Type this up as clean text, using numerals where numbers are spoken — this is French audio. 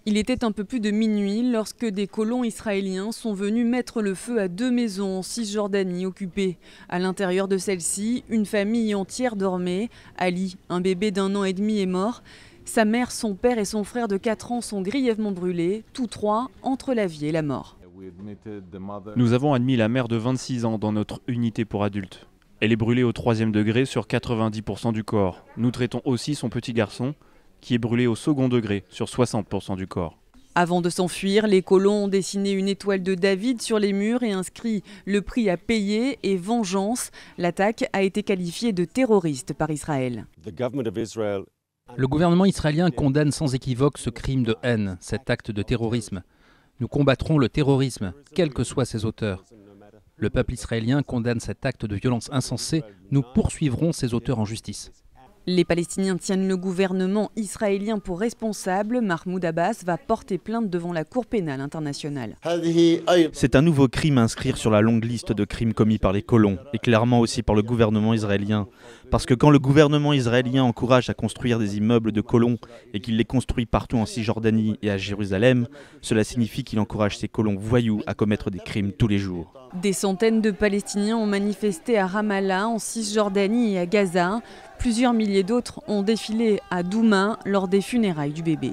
Il était un peu plus de minuit lorsque des colons israéliens sont venus mettre le feu à 2 maisons en Cisjordanie occupées. À l'intérieur de celle-ci, une famille entière dormait. Ali, un bébé d'1 an et demi, est mort. Sa mère, son père et son frère de 4 ans sont grièvement brûlés, tous trois entre la vie et la mort. Nous avons admis la mère de 26 ans dans notre unité pour adultes. Elle est brûlée au 3e degré sur 90% du corps. Nous traitons aussi son petit garçon, qui est brûlé au 2e degré sur 60% du corps. Avant de s'enfuir, les colons ont dessiné une étoile de David sur les murs et inscrit le prix à payer et vengeance. L'attaque a été qualifiée de terroriste par Israël. Le gouvernement israélien condamne sans équivoque ce crime de haine, cet acte de terrorisme. Nous combattrons le terrorisme, quels que soient ses auteurs. Le peuple israélien condamne cet acte de violence insensé. Nous poursuivrons ses auteurs en justice. Les Palestiniens tiennent le gouvernement israélien pour responsable. Mahmoud Abbas va porter plainte devant la Cour pénale internationale. C'est un nouveau crime à inscrire sur la longue liste de crimes commis par les colons et clairement aussi par le gouvernement israélien. Parce que quand le gouvernement israélien encourage à construire des immeubles de colons et qu'il les construit partout en Cisjordanie et à Jérusalem, cela signifie qu'il encourage ces colons voyous à commettre des crimes tous les jours. Des centaines de Palestiniens ont manifesté à Ramallah, en Cisjordanie et à Gaza. Plusieurs milliers d'autres ont défilé à Douma lors des funérailles du bébé.